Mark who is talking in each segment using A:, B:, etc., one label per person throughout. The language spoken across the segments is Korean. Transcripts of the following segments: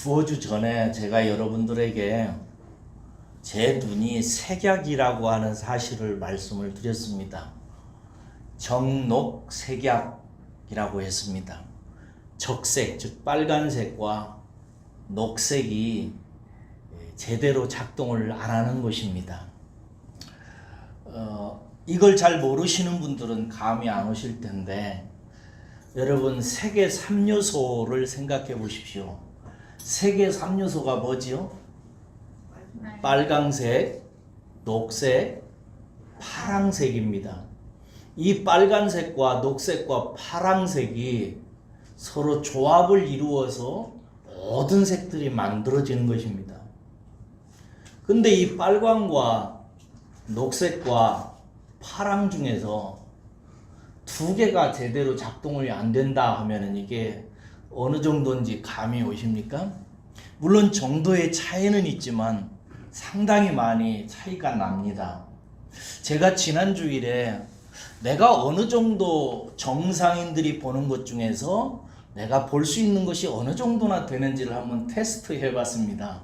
A: 두어 주 전에 제가 여러분들에게 제 눈이 색약이라고 하는 사실을 말씀을 드렸습니다. 정녹색약이라고 했습니다. 적색, 즉 빨간색과 녹색이 제대로 작동을 안 하는 것입니다. 이걸 잘 모르시는 분들은 감이 안 오실 텐데, 여러분 색의 3요소를 생각해 보십시오. 색의 3요소가 뭐지요? 빨강색, 녹색, 파랑색입니다. 이 빨간색과 녹색과 파랑색이 서로 조합을 이루어서 모든 색들이 만들어지는 것입니다. 근데 이 빨강과 녹색과 파랑 중에서 두 개가 제대로 작동이 안 된다 하면은 이게 어느 정도인지 감이 오십니까? 물론 정도의 차이는 있지만 상당히 많이 차이가 납니다. 제가 지난 주일에 내가 어느 정도 정상인들이 보는 것 중에서 내가 볼 수 있는 것이 어느 정도나 되는지를 한번 테스트 해봤습니다.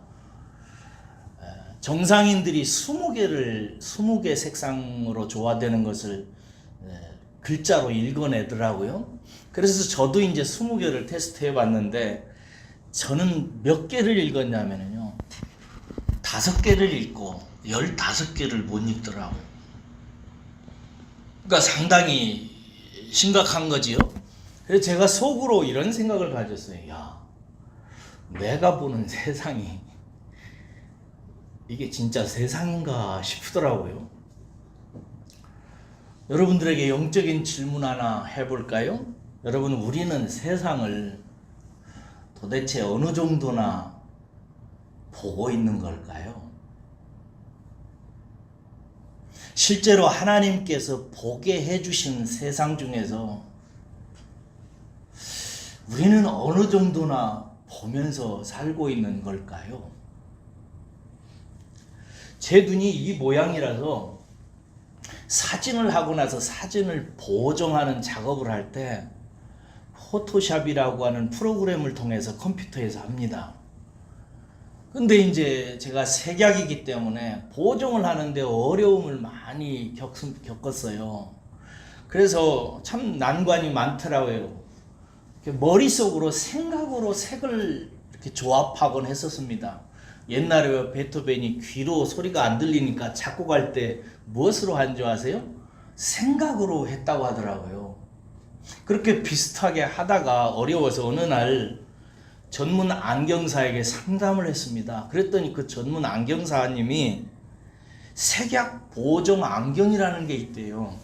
A: 정상인들이 20개 색상으로 조화되는 것을 글자로 읽어내더라고요. 그래서 저도 이제 20개를 테스트 해봤는데, 저는 몇 개를 읽었냐면요, 5개를 읽고 15개를 못 읽더라고요. 그러니까 상당히 심각한 거지요. 그래서 제가 속으로 이런 생각을 가졌어요. 야, 내가 보는 세상이 이게 진짜 세상인가 싶더라고요. 여러분들에게 영적인 질문 하나 해볼까요? 여러분, 우리는 세상을 도대체 어느 정도나 보고 있는 걸까요? 실제로 하나님께서 보게 해주신 세상 중에서 우리는 어느 정도나 보면서 살고 있는 걸까요? 제 눈이 이 모양이라서 사진을 하고 나서 사진을 보정하는 작업을 할 때 포토샵이라고 하는 프로그램을 통해서 컴퓨터에서 합니다. 근데 이제 제가 색약이기 때문에 보정을 하는데 어려움을 많이 겪었어요. 그래서 참 난관이 많더라고요. 머릿속으로 생각으로 색을 이렇게 조합하곤 했었습니다. 옛날에 베토벤이 귀로 소리가 안 들리니까 작곡할 때 무엇으로 한 줄 아세요? 생각으로 했다고 하더라고요. 그렇게 비슷하게 하다가 어려워서 어느 날 전문 안경사에게 상담을 했습니다. 그랬더니 그 전문 안경사님이 색약 보정 안경이라는 게 있대요.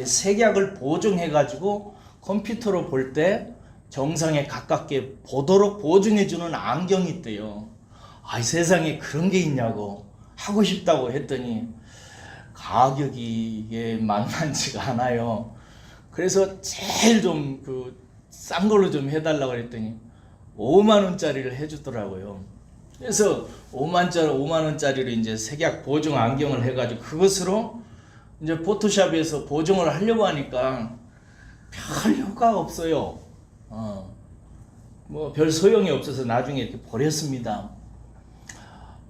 A: 색약을 보정해가지고 컴퓨터로 볼 때 정상에 가깝게 보도록 보정해주는 안경이 있대요. 아, 이 세상에 그런 게 있냐고 하고 싶다고 했더니 가격이 이게 만만치가 않아요. 그래서 제일 좀 싼 걸로 좀 해달라고 했더니 5만 원짜리를 해주더라고요. 그래서 5만 원짜리로 이제 색약 보정 안경을 해가지고 그것으로 이제 포토샵에서 보정을 하려고 하니까 별 효과가 없어요. 뭐 별 소용이 없어서 나중에 이렇게 버렸습니다.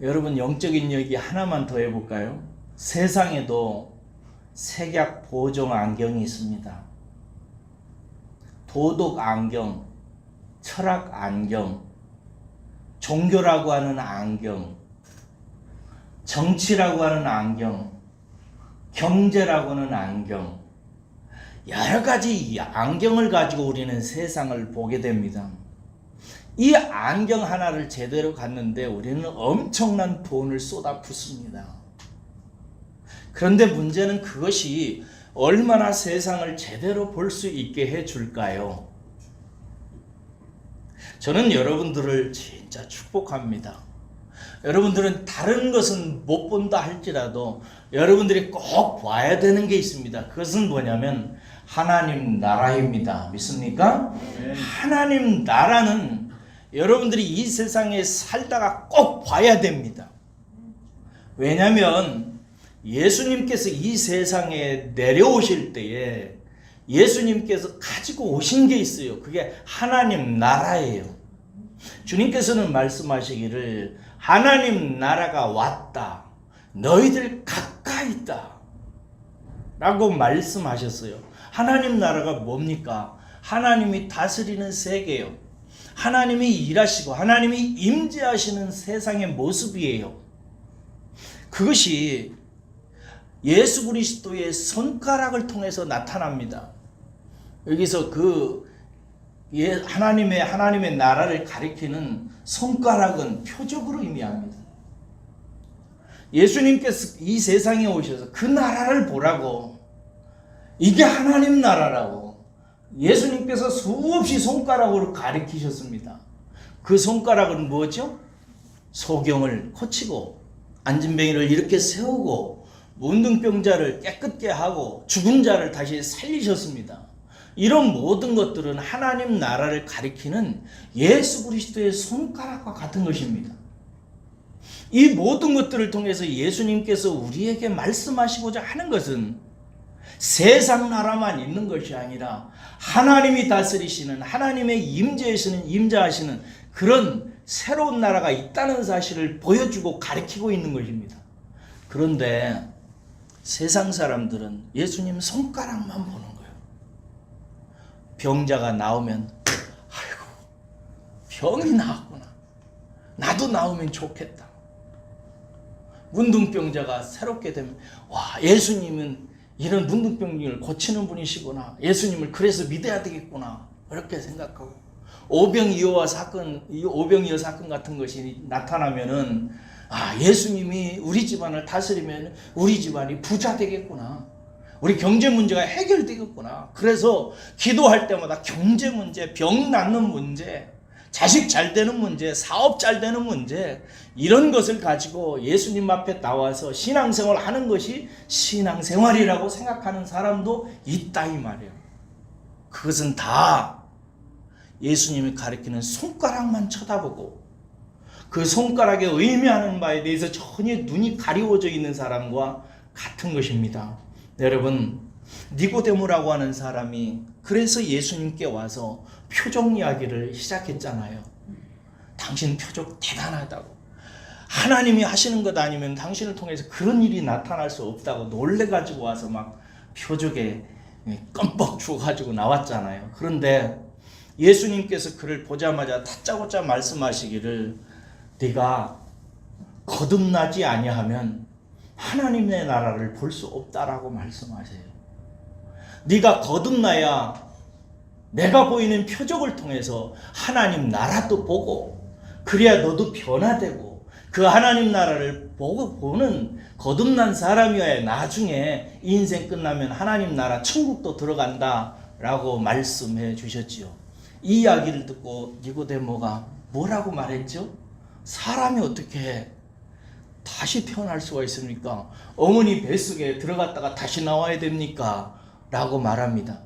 A: 여러분, 영적인 얘기 하나만 더 해볼까요? 세상에도 색약 보정 안경이 있습니다. 도덕 안경, 철학 안경, 종교라고 하는 안경, 정치라고 하는 안경, 경제라고 하는 안경, 여러 가지 안경을 가지고 우리는 세상을 보게 됩니다. 이 안경 하나를 제대로 갖는데 우리는 엄청난 돈을 쏟아붓습니다. 그런데 문제는 그것이 얼마나 세상을 제대로 볼 수 있게 해줄까요? 저는 여러분들을 진짜 축복합니다. 여러분들은 다른 것은 못 본다 할지라도 여러분들이 꼭 봐야 되는 게 있습니다. 그것은 뭐냐면 하나님 나라입니다. 믿습니까? 네. 하나님 나라는 여러분들이 이 세상에 살다가 꼭 봐야 됩니다. 왜냐하면 예수님께서 이 세상에 내려오실 때에 예수님께서 가지고 오신 게 있어요. 그게 하나님 나라예요. 주님께서는 말씀하시기를 하나님 나라가 왔다. 너희들 가까이 있다. 라고 말씀하셨어요. 하나님 나라가 뭡니까? 하나님이 다스리는 세계요. 하나님이 일하시고 하나님이 임재하시는 세상의 모습이에요. 그것이 예수 그리스도의 손가락을 통해서 나타납니다. 여기서 하나님의 나라를 가리키는 손가락은 표적으로 의미합니다. 예수님께서 이 세상에 오셔서 그 나라를 보라고, 이게 하나님 나라라고 예수님께서 수없이 손가락으로 가리키셨습니다. 그 손가락은 뭐죠? 소경을 고치고 안진뱅이를 이렇게 세우고 문둥병자를 깨끗게 하고 죽은 자를 다시 살리셨습니다. 이런 모든 것들은 하나님 나라를 가리키는 예수 그리스도의 손가락과 같은 것입니다. 이 모든 것들을 통해서 예수님께서 우리에게 말씀하시고자 하는 것은 세상 나라만 있는 것이 아니라 하나님이 다스리시는, 하나님의 임재하시는 그런 새로운 나라가 있다는 사실을 보여주고 가리키고 있는 것입니다. 그런데 세상 사람들은 예수님 손가락만 보는 거예요. 병자가 나오면 아이고 병이 나았구나, 나도 나오면 좋겠다. 문둥병자가 새롭게 되면 와, 예수님은 이런 문둥병을 고치는 분이시구나, 예수님을 그래서 믿어야 되겠구나, 이렇게 생각하고 오병이어 사건 같은 것이 나타나면은 예수님이 우리 집안을 다스리면 우리 집안이 부자 되겠구나, 우리 경제 문제가 해결되겠구나, 그래서 기도할 때마다 경제 문제, 병 낫는 문제, 자식 잘 되는 문제, 사업 잘 되는 문제, 이런 것을 가지고 예수님 앞에 나와서 신앙생활 하는 것이 신앙생활이라고 생각하는 사람도 있다 이 말이에요. 그것은 다 예수님이 가리키는 손가락만 쳐다보고 그 손가락에 의미하는 바에 대해서 전혀 눈이 가리워져 있는 사람과 같은 것입니다. 여러분, 니고데모라고 하는 사람이 그래서 예수님께 와서 표적 이야기를 시작했잖아요. 당신 표적 대단하다고, 하나님이 하시는 것 아니면 당신을 통해서 그런 일이 나타날 수 없다고 놀래가지고 와서 막 표적에 껌뻑 죽어가지고 나왔잖아요. 그런데 예수님께서 그를 보자마자 다짜고짜 말씀하시기를 네가 거듭나지 아니하면 하나님의 나라를 볼 수 없다라고 말씀하세요. 네가 거듭나야 내가 보이는 표적을 통해서 하나님 나라도 보고, 그래야 너도 변화되고 그 하나님 나라를 보는 거듭난 사람이어야 나중에 인생 끝나면 하나님 나라 천국도 들어간다 라고 말씀해 주셨지요. 이 이야기를 듣고 니고데모가 뭐라고 말했죠? 사람이 어떻게 다시 태어날 수가 있습니까? 어머니 뱃속에 들어갔다가 다시 나와야 됩니까? 라고 말합니다.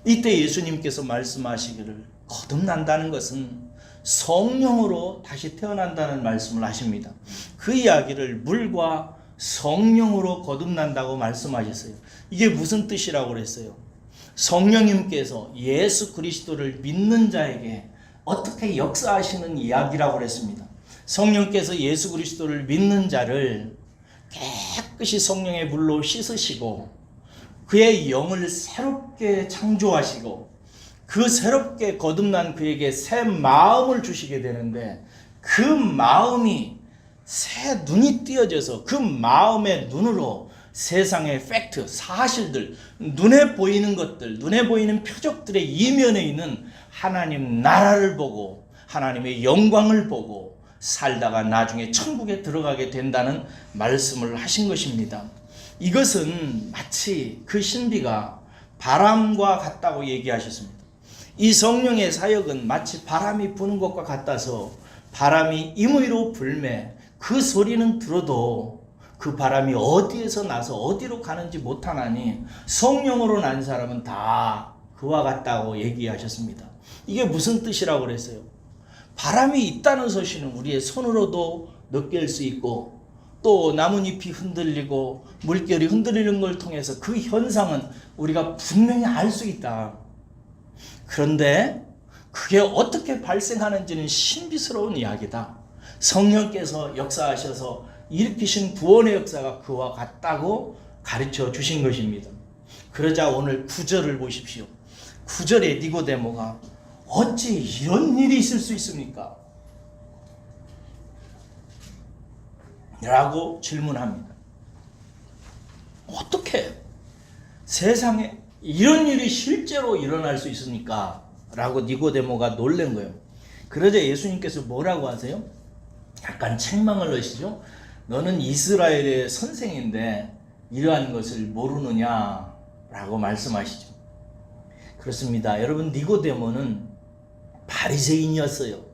A: 이때 예수님께서 말씀하시기를 거듭난다는 것은 성령으로 다시 태어난다는 말씀을 하십니다. 그 이야기를 물과 성령으로 거듭난다고 말씀하셨어요. 이게 무슨 뜻이라고 그랬어요? 성령님께서 예수 그리스도를 믿는 자에게 어떻게 역사하시는 이야기라고 그랬습니다. 성령께서 예수 그리스도를 믿는 자를 깨끗이 성령의 물로 씻으시고 그의 영을 새롭게 창조하시고 그 새롭게 거듭난 그에게 새 마음을 주시게 되는데, 그 마음이 새 눈이 띄어져서 그 마음의 눈으로 세상의 팩트, 사실들, 눈에 보이는 것들, 눈에 보이는 표적들의 이면에 있는 하나님 나라를 보고 하나님의 영광을 보고 살다가 나중에 천국에 들어가게 된다는 말씀을 하신 것입니다. 이것은 마치 그 신비가 바람과 같다고 얘기하셨습니다. 이 성령의 사역은 마치 바람이 부는 것과 같아서 바람이 임의로 불매 그 소리는 들어도 그 바람이 어디에서 나서 어디로 가는지 못하나니 성령으로 난 사람은 다 그와 같다고 얘기하셨습니다. 이게 무슨 뜻이라고 그랬어요? 바람이 있다는 소식은 우리의 손으로도 느낄 수 있고 또 나뭇잎이 흔들리고 물결이 흔들리는 걸 통해서 그 현상은 우리가 분명히 알 수 있다. 그런데 그게 어떻게 발생하는지는 신비스러운 이야기다. 성령께서 역사하셔서 일으키신 구원의 역사가 그와 같다고 가르쳐 주신 것입니다. 그러자 오늘 9절을 보십시오. 9절에 니고데모가 어찌 이런 일이 있을 수 있습니까? 라고 질문합니다. 어떻게 세상에 이런 일이 실제로 일어날 수 있습니까? 라고 니고데모가 놀란 거예요. 그러자 예수님께서 뭐라고 하세요? 약간 책망을 넣으시죠. 너는 이스라엘의 선생인데 이러한 것을 모르느냐? 라고 말씀하시죠. 그렇습니다. 여러분, 니고데모는 바리새인이었어요.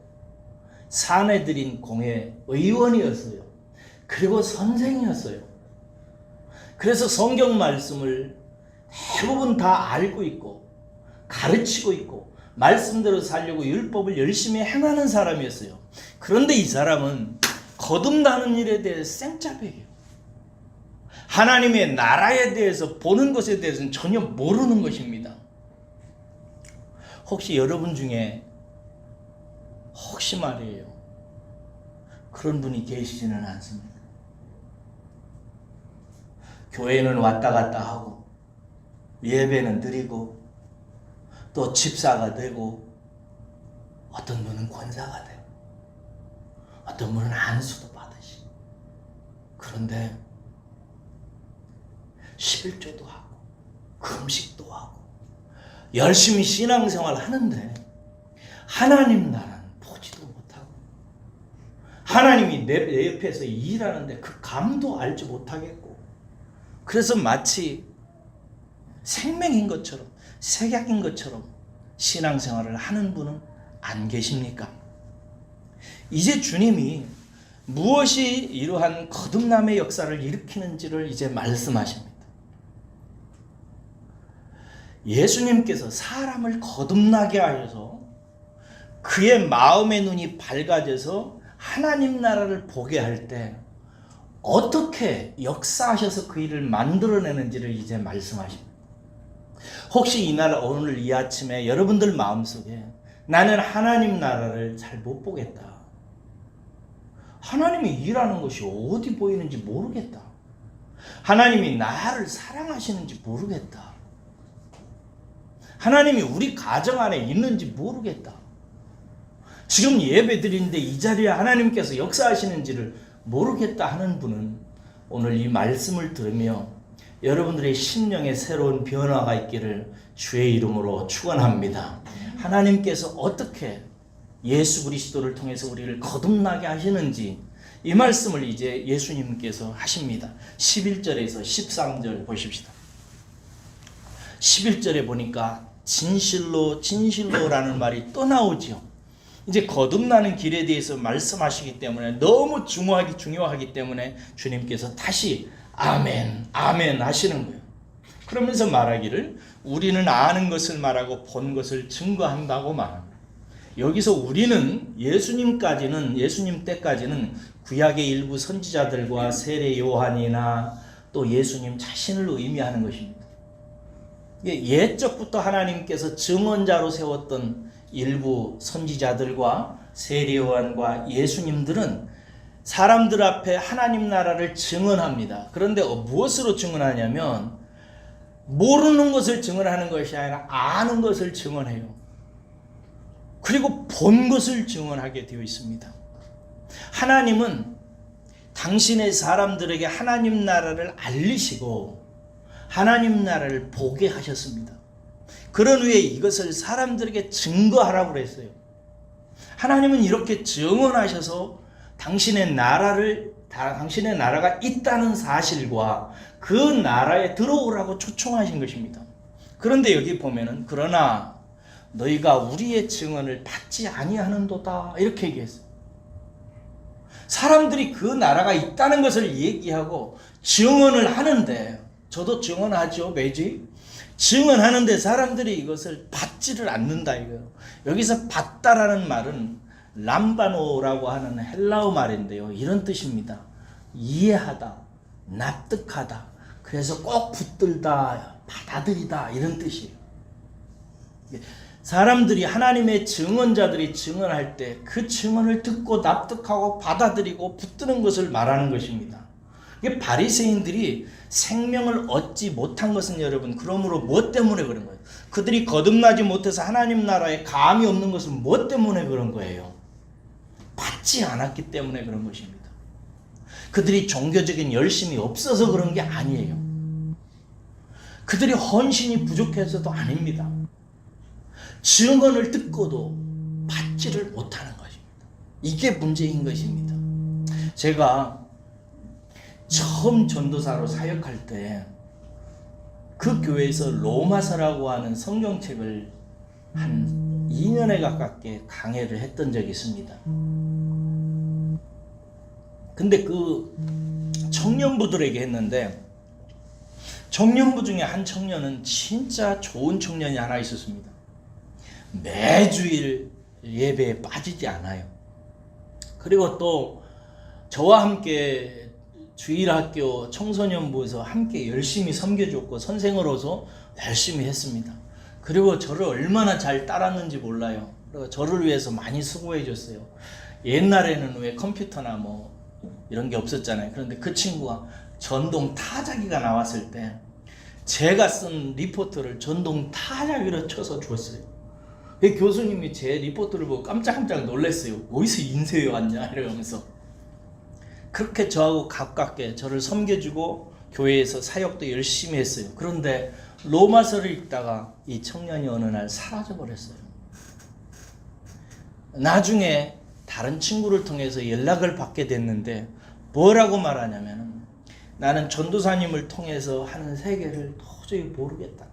A: 사내들인 공회 의원이었어요. 그리고 선생이었어요. 그래서 성경 말씀을 대부분 다 알고 있고 가르치고 있고 말씀대로 살려고 율법을 열심히 행하는 사람이었어요. 그런데 이 사람은 거듭나는 일에 대해 생짜배예요. 하나님의 나라에 대해서 보는 것에 대해서는 전혀 모르는 것입니다. 혹시 여러분 중에 혹시 말이에요, 그런 분이 계시지는 않습니다. 교회는 왔다 갔다 하고 예배는 드리고 또 집사가 되고 어떤 분은 권사가 되고 어떤 분은 안수도 받으시고, 그런데 11조도 하고 금식도 하고 열심히 신앙생활을 하는데 하나님 나라는 보지도 못하고 하나님이 내 옆에서 일하는데 그 감도 알지 못하겠고, 그래서 마치 생명인 것처럼 색약인 것처럼 신앙생활을 하는 분은 안 계십니까? 이제 주님이 무엇이 이러한 거듭남의 역사를 일으키는지를 이제 말씀하십니다. 예수님께서 사람을 거듭나게 하셔서 그의 마음의 눈이 밝아져서 하나님 나라를 보게 할 때 어떻게 역사하셔서 그 일을 만들어내는지를 이제 말씀하십니다. 혹시 이날 오늘 이 아침에 여러분들 마음속에 나는 하나님 나라를 잘 못 보겠다, 하나님이 일하는 것이 어디 보이는지 모르겠다, 하나님이 나를 사랑하시는지 모르겠다, 하나님이 우리 가정 안에 있는지 모르겠다, 지금 예배 드리는데 이 자리에 하나님께서 역사하시는지를 모르겠다 하는 분은 오늘 이 말씀을 들으며 여러분들의 심령에 새로운 변화가 있기를 주의 이름으로 축원합니다. 하나님께서 어떻게 예수 그리스도를 통해서 우리를 거듭나게 하시는지 이 말씀을 이제 예수님께서 하십니다. 11절에서 13절 보십시다. 11절에 보니까 진실로 진실로라는 말이 또 나오죠. 이제 거듭나는 길에 대해서 말씀하시기 때문에 너무 중요하기 때문에 주님께서 다시 아멘 아멘 하시는 거예요. 그러면서 말하기를 우리는 아는 것을 말하고 본 것을 증거한다고 말합니다. 여기서 우리는 예수님 때까지는 구약의 일부 선지자들과 세례 요한이나 또 예수님 자신을 의미하는 것입니다. 옛적부터 하나님께서 증언자로 세웠던 일부 선지자들과 세례 요한과 예수님들은 사람들 앞에 하나님 나라를 증언합니다. 그런데 무엇으로 증언하냐면 모르는 것을 증언하는 것이 아니라 아는 것을 증언해요. 그리고 본 것을 증언하게 되어 있습니다. 하나님은 당신의 사람들에게 하나님 나라를 알리시고 하나님 나라를 보게 하셨습니다. 그런 후에 이것을 사람들에게 증거하라고 그랬어요. 하나님은 이렇게 증언하셔서 당신의 나라가 있다는 사실과 그 나라에 들어오라고 초청하신 것입니다. 그런데 여기 보면은 그러나 너희가 우리의 증언을 받지 아니하는도다 이렇게 얘기했어요. 사람들이 그 나라가 있다는 것을 얘기하고 증언을 하는데, 저도 증언하죠 매주. 증언하는데 사람들이 이것을 받지를 않는다 이거예요. 여기서 받다라는 말은 람바노라고 하는 헬라어 말인데요, 이런 뜻입니다. 이해하다, 납득하다, 그래서 꼭 붙들다, 받아들이다 이런 뜻이에요. 사람들이 하나님의 증언자들이 증언할 때 그 증언을 듣고 납득하고 받아들이고 붙드는 것을 말하는 것입니다. 이게 바리새인들이 생명을 얻지 못한 것은 여러분 그러므로 무엇 때문에 그런 거예요? 그들이 거듭나지 못해서 하나님 나라에 감이 없는 것은 무엇 때문에 그런 거예요? 받지 않았기 때문에 그런 것입니다. 그들이 종교적인 열심이 없어서 그런 게 아니에요. 그들이 헌신이 부족해서도 아닙니다. 증언을 듣고도 받지를 못하는 것입니다. 이게 문제인 것입니다. 제가 처음 전도사로 사역할 때 그 교회에서 로마서라고 하는 성경책을 한 2년에 가깝게 강해를 했던 적이 있습니다. 근데 그 청년부들에게 했는데 청년부 중에 한 청년은 진짜 좋은 청년이 하나 있었습니다. 매주일 예배에 빠지지 않아요. 그리고 또 저와 함께 주일학교 청소년부에서 함께 열심히 섬겨줬고 선생으로서 열심히 했습니다. 그리고 저를 얼마나 잘 따랐는지 몰라요. 그리고 저를 위해서 많이 수고해 줬어요. 옛날에는 왜 컴퓨터나 뭐 이런 게 없었잖아요. 그런데 그 친구가 전동 타자기가 나왔을 때 제가 쓴 리포트를 전동 타자기로 쳐서 줬어요. 교수님이 제 리포트를 보고 깜짝깜짝 놀랐어요. 어디서 인쇄해 왔냐 이러면서. 그렇게 저하고 가깝게 저를 섬겨주고 교회에서 사역도 열심히 했어요. 그런데 로마서를 읽다가 이 청년이 어느 날 사라져 버렸어요. 나중에 다른 친구를 통해서 연락을 받게 됐는데 뭐라고 말하냐면 나는 전도사님을 통해서 하는 세계를 도저히 모르겠다.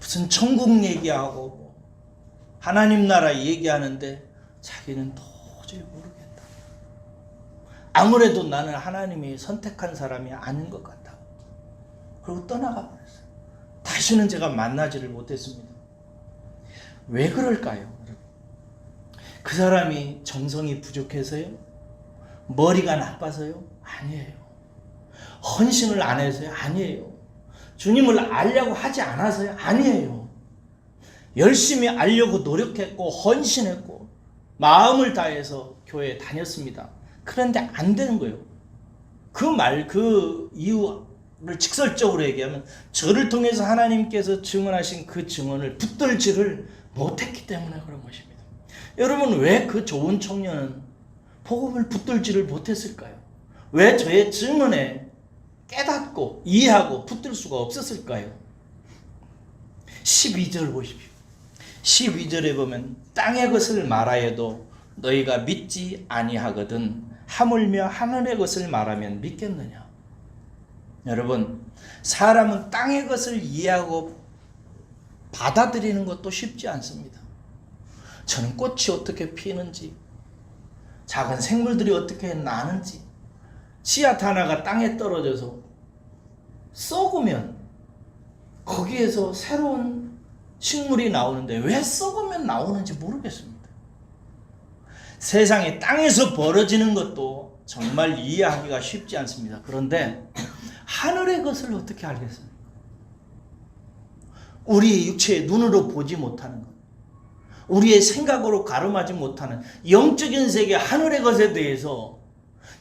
A: 무슨 천국 얘기하고 하나님 나라 얘기하는데 자기는 도저히 모르겠다. 아무래도 나는 하나님이 선택한 사람이 아닌 것 같다. 그리고 떠나가 버렸어요. 다시는 제가 만나지를 못했습니다. 왜 그럴까요? 그 사람이 정성이 부족해서요? 머리가 나빠서요? 아니에요. 헌신을 안 해서요? 아니에요. 주님을 알려고 하지 않아서요? 아니에요. 열심히 알려고 노력했고 헌신했고 마음을 다해서 교회에 다녔습니다. 그런데 안 되는 거예요. 그 이유를 직설적으로 얘기하면 저를 통해서 하나님께서 증언하신 그 증언을 붙들지를 못했기 때문에 그런 것입니다. 여러분 왜 그 좋은 청년은 복음을 붙들지를 못했을까요? 왜 저의 증언에 깨닫고 이해하고 붙들 수가 없었을까요? 12절 보십시오. 12절에 보면 땅의 것을 말하여도 너희가 믿지 아니하거든 하물며 하늘의 것을 말하면 믿겠느냐. 여러분 사람은 땅의 것을 이해하고 받아들이는 것도 쉽지 않습니다. 저는 꽃이 어떻게 피는지 작은 생물들이 어떻게 나는지 씨앗 하나가 땅에 떨어져서 썩으면 거기에서 새로운 식물이 나오는데 왜 썩으면 나오는지 모르겠습니다. 세상에 땅에서 벌어지는 것도 정말 이해하기가 쉽지 않습니다. 그런데 하늘의 것을 어떻게 알겠습니까? 우리의 육체의 눈으로 보지 못하는 것, 우리의 생각으로 가름하지 못하는 영적인 세계 하늘의 것에 대해서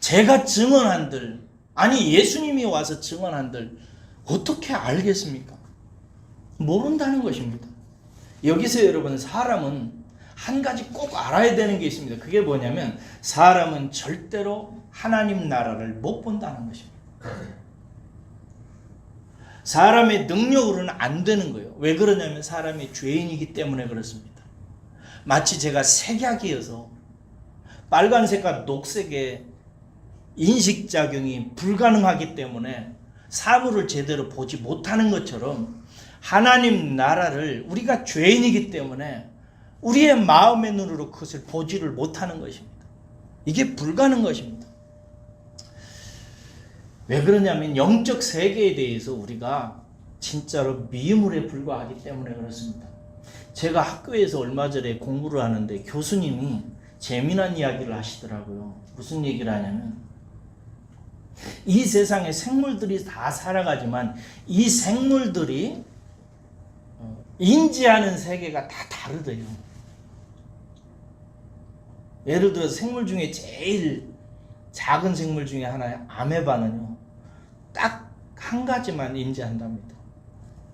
A: 제가 증언한들, 아니 예수님이 와서 증언한들 어떻게 알겠습니까? 모른다는 것입니다. 여기서 여러분 사람은 한 가지 꼭 알아야 되는 게 있습니다. 그게 뭐냐면 사람은 절대로 하나님 나라를 못 본다는 것입니다. 사람의 능력으로는 안 되는 거예요. 왜 그러냐면 사람이 죄인이기 때문에 그렇습니다. 마치 제가 색약이어서 빨간색과 녹색의 인식작용이 불가능하기 때문에 사물을 제대로 보지 못하는 것처럼 하나님 나라를 우리가 죄인이기 때문에 우리의 마음의 눈으로 그것을 보지를 못하는 것입니다. 이게 불가능한 것입니다. 왜 그러냐면 영적 세계에 대해서 우리가 진짜로 미물에 불과하기 때문에 그렇습니다. 제가 학교에서 얼마 전에 공부를 하는데 교수님이 재미난 이야기를 하시더라고요. 무슨 얘기를 하냐면 이 세상에 생물들이 다 살아가지만 이 생물들이 인지하는 세계가 다 다르대요. 예를 들어서 생물 중에 제일 작은 생물 중에 하나의 아메바는요, 딱 한 가지만 인지한답니다.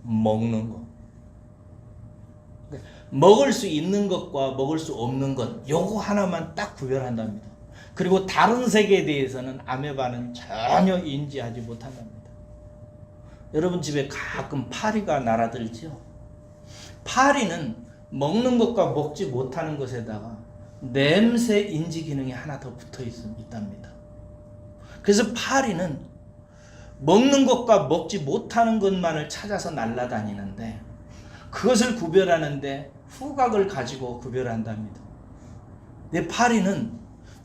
A: 먹는 거. 먹을 수 있는 것과 먹을 수 없는 것, 요거 하나만 딱 구별한답니다. 그리고 다른 세계에 대해서는 아메바는 전혀 인지하지 못한답니다. 여러분 집에 가끔 파리가 날아들죠? 파리는 먹는 것과 먹지 못하는 것에다가 냄새 인지 기능이 하나 더 붙어 있답니다. 그래서 파리는 먹는 것과 먹지 못하는 것만을 찾아서 날아다니는데, 그것을 구별하는데 후각을 가지고 구별한답니다. 근데 파리는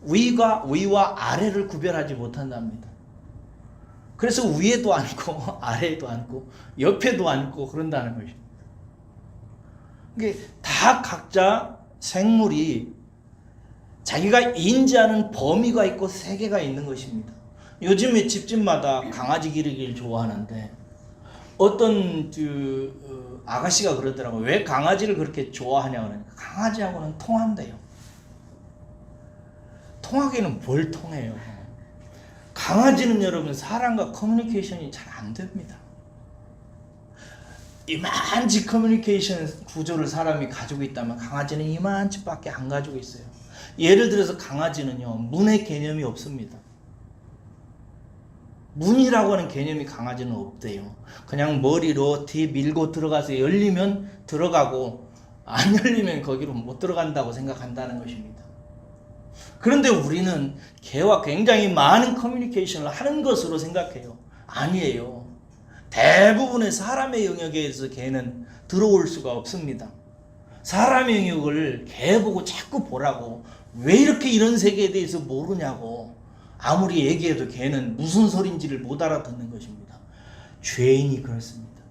A: 위와 아래를 구별하지 못한답니다. 그래서 위에도 앉고 아래에도 앉고 옆에도 앉고 그런다는 것입니다. 이게 다 각자 생물이 자기가 인지하는 범위가 있고 세계가 있는 것입니다. 요즘에 집집마다 강아지 기르기를 좋아하는데, 어떤 아가씨가 그러더라고요. 왜 강아지를 그렇게 좋아하냐고 그러니까, 강아지하고는 통한대요. 통하기는 뭘 통해요? 강아지는 여러분 사람과 커뮤니케이션이 잘 안 됩니다. 이만치 커뮤니케이션 구조를 사람이 가지고 있다면 강아지는 이만치밖에 안 가지고 있어요. 예를 들어서 강아지는요, 문의 개념이 없습니다. 문이라고 하는 개념이 강아지는 없대요. 그냥 머리로 뒤 밀고 들어가서 열리면 들어가고 안 열리면 거기로 못 들어간다고 생각한다는 것입니다. 그런데 우리는 개와 굉장히 많은 커뮤니케이션을 하는 것으로 생각해요. 아니에요. 대부분의 사람의 영역에서 개는 들어올 수가 없습니다. 사람의 영역을 개 보고 자꾸 보라고, 왜 이렇게 이런 세계에 대해서 모르냐고 아무리 얘기해도 개는 무슨 소린지를 못 알아듣는 것입니다. 죄인이 그렇습니다.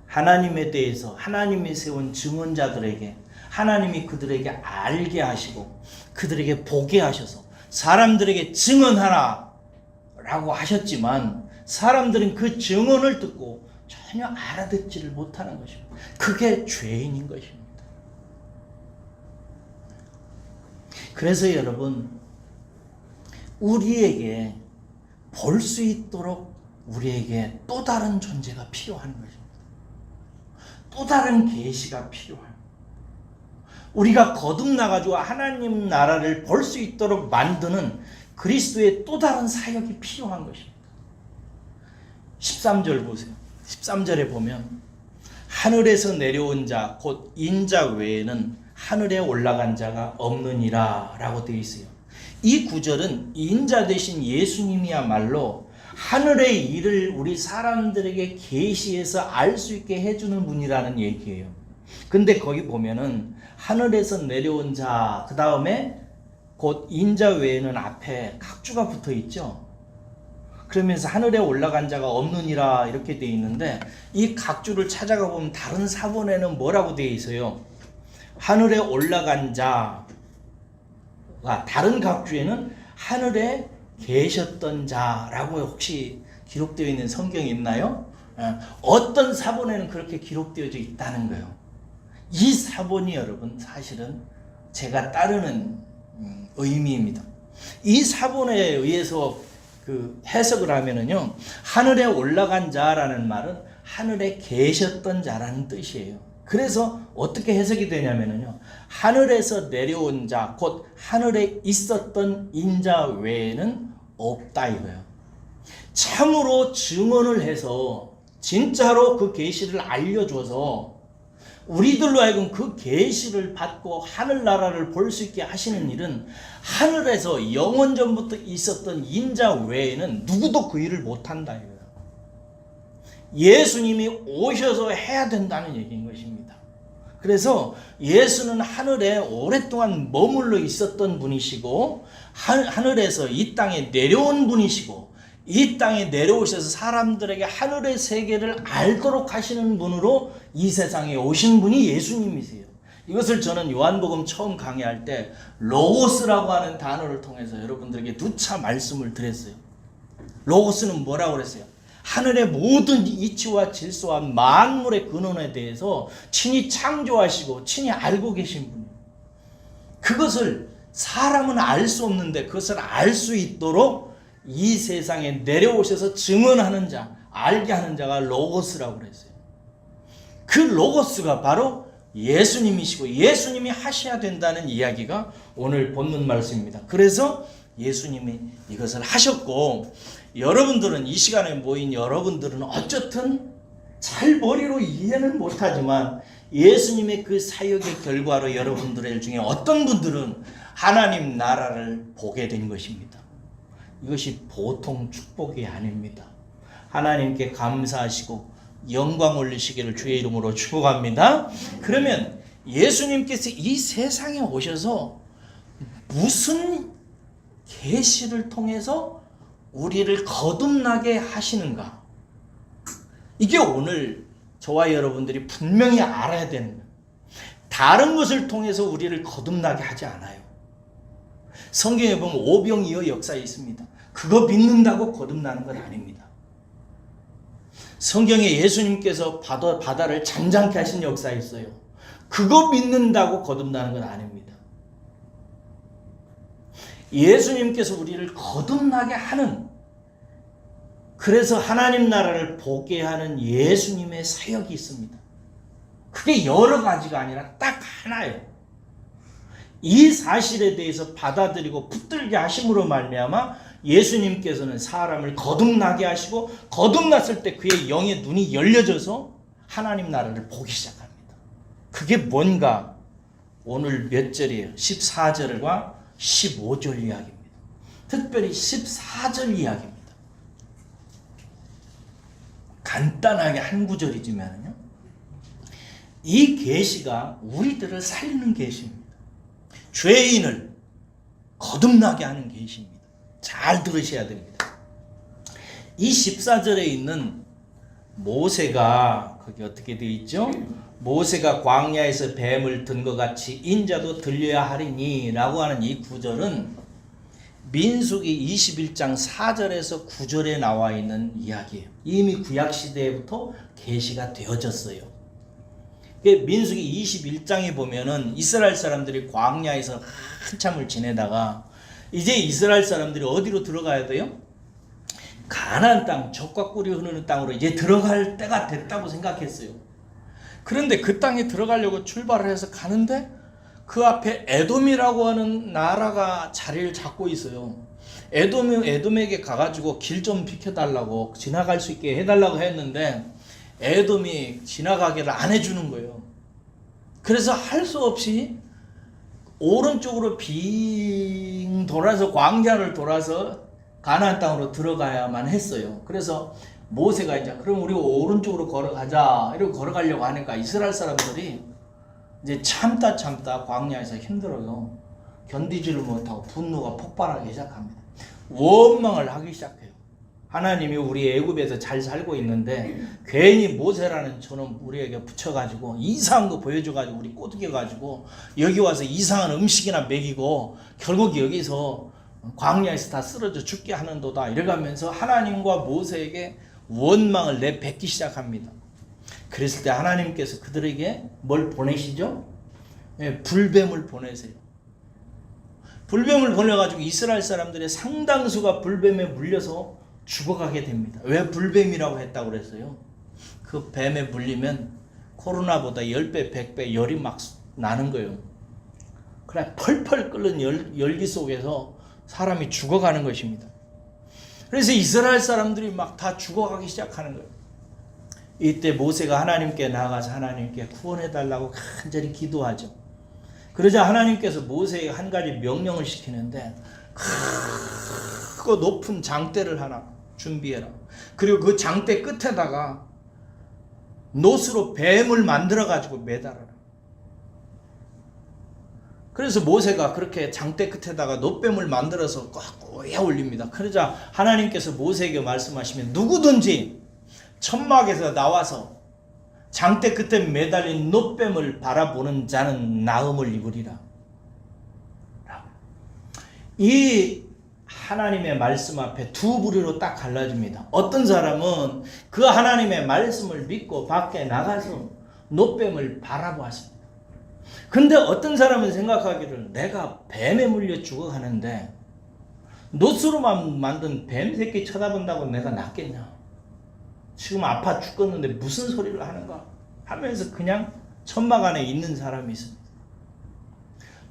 A: 하나님에 대해서 하나님이 세운 증언자들에게 하나님이 그들에게 알게 하시고 그들에게 보게 하셔서 사람들에게 증언하라 라고 하셨지만, 사람들은 그 증언을 듣고 전혀 알아듣지를 못하는 것입니다. 그게 죄인인 것입니다. 그래서 여러분, 우리에게 볼 수 있도록 우리에게 또 다른 존재가 필요한 것입니다. 또 다른 계시가 필요합니다. 우리가 거듭나가지고 하나님 나라를 볼 수 있도록 만드는 그리스도의 또 다른 사역이 필요한 것입니다. 13절 보세요. 13절에 보면 하늘에서 내려온 자 곧 인자 외에는 하늘에 올라간 자가 없느니라 라고 되어 있어요. 이 구절은 인자 되신 예수님이야말로 하늘의 일을 우리 사람들에게 계시해서 알 수 있게 해주는 분이라는 얘기예요. 근데 거기 보면은 하늘에서 내려온 자, 그 다음에 곧 인자 외에는 앞에 각주가 붙어 있죠. 그러면서 하늘에 올라간 자가 없느니라 이렇게 되어 있는데, 이 각주를 찾아가 보면 다른 사본에는 뭐라고 되어 있어요? 하늘에 올라간 자가, 다른 각주에는 하늘에 계셨던 자라고 혹시 기록되어 있는 성경이 있나요? 어떤 사본에는 그렇게 기록되어져 있다는 거예요. 이 사본이 여러분 사실은 제가 따르는 의미입니다. 이 사본에 의해서 그 해석을 하면은요, 하늘에 올라간 자라는 말은 하늘에 계셨던 자라는 뜻이에요. 그래서 어떻게 해석이 되냐면요, 하늘에서 내려온 자, 곧 하늘에 있었던 인자 외에는 없다 이거예요. 참으로 증언을 해서 진짜로 그 계시를 알려줘서 우리들로 하여금 그 계시를 받고 하늘나라를 볼 수 있게 하시는 일은 하늘에서 영원전부터 있었던 인자 외에는 누구도 그 일을 못한다 이거예요. 예수님이 오셔서 해야 된다는 얘기인 것입니다. 그래서 예수는 하늘에 오랫동안 머물러 있었던 분이시고 하늘에서 이 땅에 내려온 분이시고, 이 땅에 내려오셔서 사람들에게 하늘의 세계를 알도록 하시는 분으로 이 세상에 오신 분이 예수님이세요. 이것을 저는 요한복음 처음 강의할 때 로고스라고 하는 단어를 통해서 여러분들에게 누차 말씀을 드렸어요. 로고스는 뭐라고 그랬어요? 하늘의 모든 이치와 질서와 만물의 근원에 대해서 친히 창조하시고 친히 알고 계신 분이에요. 그것을 사람은 알 수 없는데 그것을 알 수 있도록 이 세상에 내려오셔서 증언하는 자, 알게 하는 자가 로고스라고 그랬어요. 그 로고스가 바로 예수님이시고 예수님이 하셔야 된다는 이야기가 오늘 본문 말씀입니다. 그래서 예수님이 이것을 하셨고, 여러분들은, 이 시간에 모인 여러분들은 어쨌든 잘 머리로 이해는 못하지만 예수님의 그 사역의 결과로 여러분들 중에 어떤 분들은 하나님 나라를 보게 된 것입니다. 이것이 보통 축복이 아닙니다. 하나님께 감사하시고 영광 올리시기를 주의 이름으로 축복합니다. 그러면 예수님께서 이 세상에 오셔서 무슨 계시를 통해서 우리를 거듭나게 하시는가? 이게 오늘 저와 여러분들이 분명히 알아야 되는 거예요. 다른 것을 통해서 우리를 거듭나게 하지 않아요. 성경에 보면 오병이어 역사에 있습니다. 그거 믿는다고 거듭나는 건 아닙니다. 성경에 예수님께서 바다를 잠잠케 하신 역사가 있어요. 그거 믿는다고 거듭나는 건 아닙니다. 예수님께서 우리를 거듭나게 하는, 그래서 하나님 나라를 보게 하는 예수님의 사역이 있습니다. 그게 여러 가지가 아니라 딱 하나예요. 이 사실에 대해서 받아들이고 붙들게 하심으로 말미암아 예수님께서는 사람을 거듭나게 하시고, 거듭났을 때 그의 영의 눈이 열려져서 하나님 나라를 보기 시작합니다. 그게 뭔가 오늘 몇 절이에요? 14절과 15절 이야기입니다. 특별히 14절 이야기입니다. 간단하게 한 구절이지만요, 이 계시가 우리들을 살리는 계시입니다. 죄인을 거듭나게 하는 계시입니다. 잘 들으셔야 됩니다. 이 14절에 있는 모세가, 거기 어떻게 되어 있죠? 모세가 광야에서 뱀을 든 것 같이 인자도 들려야 하리니 라고 하는 이 구절은 민수기 21장 4절에서 9절에 나와 있는 이야기예요. 이미 구약시대부터 계시가 되어졌어요. 민수기 21장에 보면은 이스라엘 사람들이 광야에서 한참을 지내다가 이제 이스라엘 사람들이 어디로 들어가야 돼요? 가나안 땅, 젖과 꿀이 흐르는 땅으로 이제 들어갈 때가 됐다고 생각했어요. 그런데 그 땅에 들어가려고 출발을 해서 가는데 그 앞에 에돔이라고 하는 나라가 자리를 잡고 있어요. 에돔에게 가가지고 길 좀 비켜달라고, 지나갈 수 있게 해달라고 했는데 에돔이 지나가기를 안 해주는 거예요. 그래서 할 수 없이 오른쪽으로 빙 돌아서 광야를 돌아서 가나안 땅으로 들어가야만 했어요. 그래서 모세가 이제 그럼 우리 오른쪽으로 걸어가자 이러고 걸어가려고 하니까 이스라엘 사람들이 이제 참다 광야에서 힘들어요. 견디지를 못하고 분노가 폭발하기 시작합니다. 원망을 하기 시작해요. 하나님이 우리 애굽에서 잘 살고 있는데 괜히 모세라는 저놈 우리에게 붙여가지고 이상한 거 보여줘가지고 우리 꼬드겨가지고 여기 와서 이상한 음식이나 먹이고 결국 여기서 광야에서 다 쓰러져 죽게 하는도다 이래가면서 하나님과 모세에게 원망을 내뱉기 시작합니다. 그랬을 때 하나님께서 그들에게 뭘 보내시죠? 불뱀을 보내세요. 불뱀을 보내가지고 이스라엘 사람들의 상당수가 불뱀에 물려서 죽어가게 됩니다. 왜 불뱀이라고 했다고 그랬어요? 그 뱀에 물리면 코로나보다 10배, 100배 열이 막 나는 거예요. 그래 펄펄 끓는 열기 속에서 사람이 죽어가는 것입니다. 그래서 이스라엘 사람들이 막 다 죽어가기 시작하는 거예요. 이때 모세가 하나님께 나가서 하나님께 구원해달라고 간절히 기도하죠. 그러자 하나님께서 모세에게 한 가지 명령을 시키는데 크고 높은 장대를 하나 준비해라. 그리고 그 장대 끝에다가 놋으로 뱀을 만들어가지고 매달아라. 그래서 모세가 그렇게 장대 끝에다가 놋뱀을 만들어서 꽉 올립니다. 그러자 하나님께서 모세에게 말씀하시면 누구든지 천막에서 나와서 장대 끝에 매달린 놋뱀을 바라보는 자는 나음을 입으리라. 이 하나님의 말씀 앞에 두 부류로 딱 갈라집니다. 어떤 사람은 그 하나님의 말씀을 믿고 밖에 나가서 노뱀을 바라보았습니다. 근데 어떤 사람은 생각하기를 내가 뱀에 물려 죽어가는데 노스로만 만든 뱀 새끼 쳐다본다고 내가 낫겠냐? 지금 아파 죽겠는데 무슨 소리를 하는가? 하면서 그냥 천막 안에 있는 사람이 있습니다.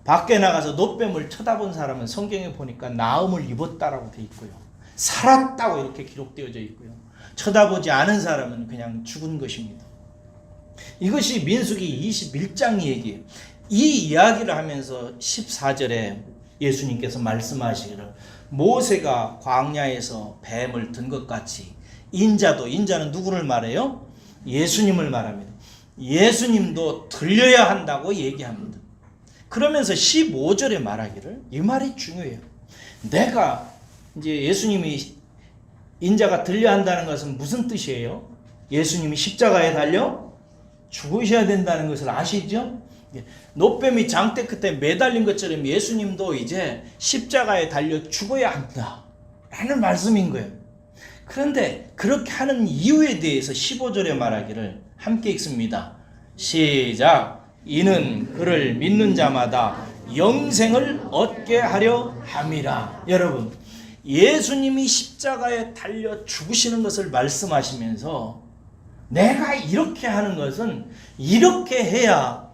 A: 밖에 나가서 노뱀을 쳐다본 사람은 성경에 보니까 나음을 입었다라고 되어 있고요. 살았다고 이렇게 기록되어져 있고요. 쳐다보지 않은 사람은 그냥 죽은 것입니다. 이것이 민수기 21장 얘기예요. 이 이야기를 하면서 14절에 예수님께서 말씀하시기를 모세가 광야에서 뱀을 든 것 같이 인자는 누구를 말해요? 예수님을 말합니다. 예수님도 들려야 한다고 얘기합니다. 그러면서 15절에 말하기를 이 말이 중요해요. 내가 이제 예수님이 인자가 들려야 한다는 것은 무슨 뜻이에요? 예수님이 십자가에 달려 죽으셔야 된다는 것을 아시죠? 노뱀이 장대 끝에 매달린 것처럼 예수님도 이제 십자가에 달려 죽어야 한다 라는 말씀인 거예요. 그런데 그렇게 하는 이유에 대해서 15절에 말하기를 함께 읽습니다. 시작. 이는 그를 믿는 자마다 영생을 얻게 하려 함이라. 여러분, 예수님이 십자가에 달려 죽으시는 것을 말씀하시면서 내가 이렇게 하는 것은 이렇게 해야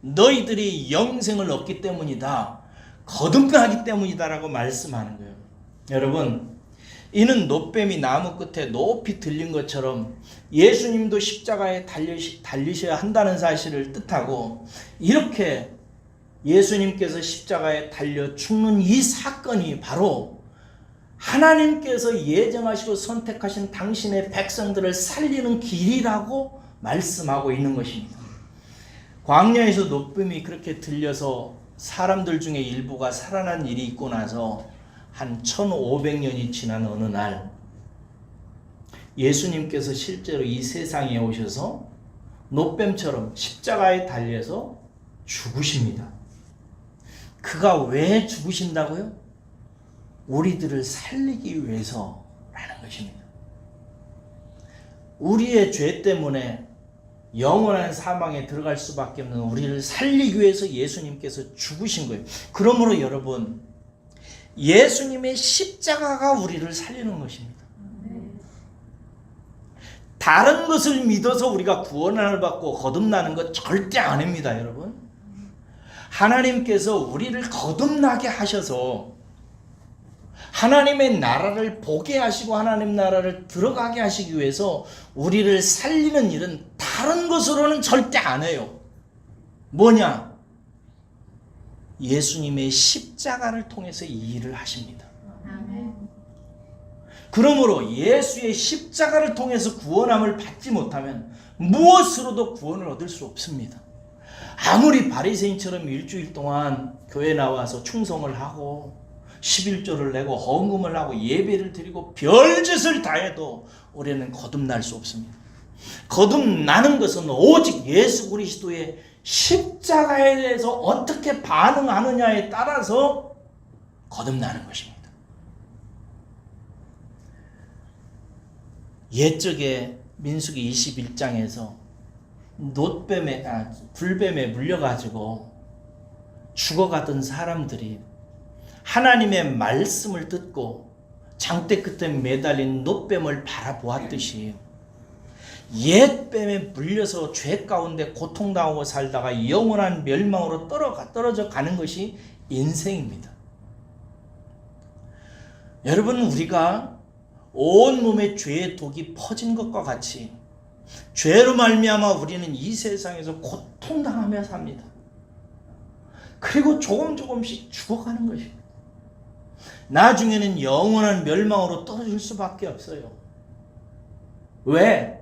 A: 너희들이 영생을 얻기 때문이다. 거듭나기 때문이다라고 말씀하는 거예요. 여러분, 이는 노뱀이 나무 끝에 높이 들린 것처럼 예수님도 십자가에 달리셔야 한다는 사실을 뜻하고, 이렇게 예수님께서 십자가에 달려 죽는 이 사건이 바로 하나님께서 예정하시고 선택하신 당신의 백성들을 살리는 길이라고 말씀하고 있는 것입니다. 광야에서 노뱀이 그렇게 들려서 사람들 중에 일부가 살아난 일이 있고 나서 한 1500년이 지난 어느 날 예수님께서 실제로 이 세상에 오셔서 노뱀처럼 십자가에 달려서 죽으십니다. 그가 왜 죽으신다고요? 우리들을 살리기 위해서라는 것입니다. 우리의 죄 때문에 영원한 사망에 들어갈 수밖에 없는 우리를 살리기 위해서 예수님께서 죽으신 거예요. 그러므로 여러분, 예수님의 십자가가 우리를 살리는 것입니다. 다른 것을 믿어서 우리가 구원을 받고 거듭나는 것 절대 아닙니다, 여러분. 하나님께서 우리를 거듭나게 하셔서 하나님의 나라를 보게 하시고 하나님 나라를 들어가게 하시기 위해서 우리를 살리는 일은 다른 것으로는 절대 안 해요. 뭐냐? 예수님의 십자가를 통해서 이 일을 하십니다. 그러므로 예수의 십자가를 통해서 구원함을 받지 못하면 무엇으로도 구원을 얻을 수 없습니다. 아무리 바리새인처럼 일주일 동안 교회 나와서 충성을 하고 11조를 내고 헌금을 하고 예배를 드리고 별짓을 다 해도 우리는 거듭날 수 없습니다. 거듭나는 것은 오직 예수 그리스도의 십자가에 대해서 어떻게 반응하느냐에 따라서 거듭나는 것입니다. 옛적에 민수기 21장에서 불뱀에 물려가지고 죽어가던 사람들이 하나님의 말씀을 듣고 장대 끝에 매달린 노뱀을 바라보았듯이 옛 뱀에 물려서 죄 가운데 고통당하고 살다가 영원한 멸망으로 떨어져 가는 것이 인생입니다. 여러분, 우리가 온몸에 죄의 독이 퍼진 것과 같이 죄로 말미암아 우리는 이 세상에서 고통당하며 삽니다. 그리고 조금씩 죽어가는 것입니다. 나중에는 영원한 멸망으로 떨어질 수밖에 없어요. 왜?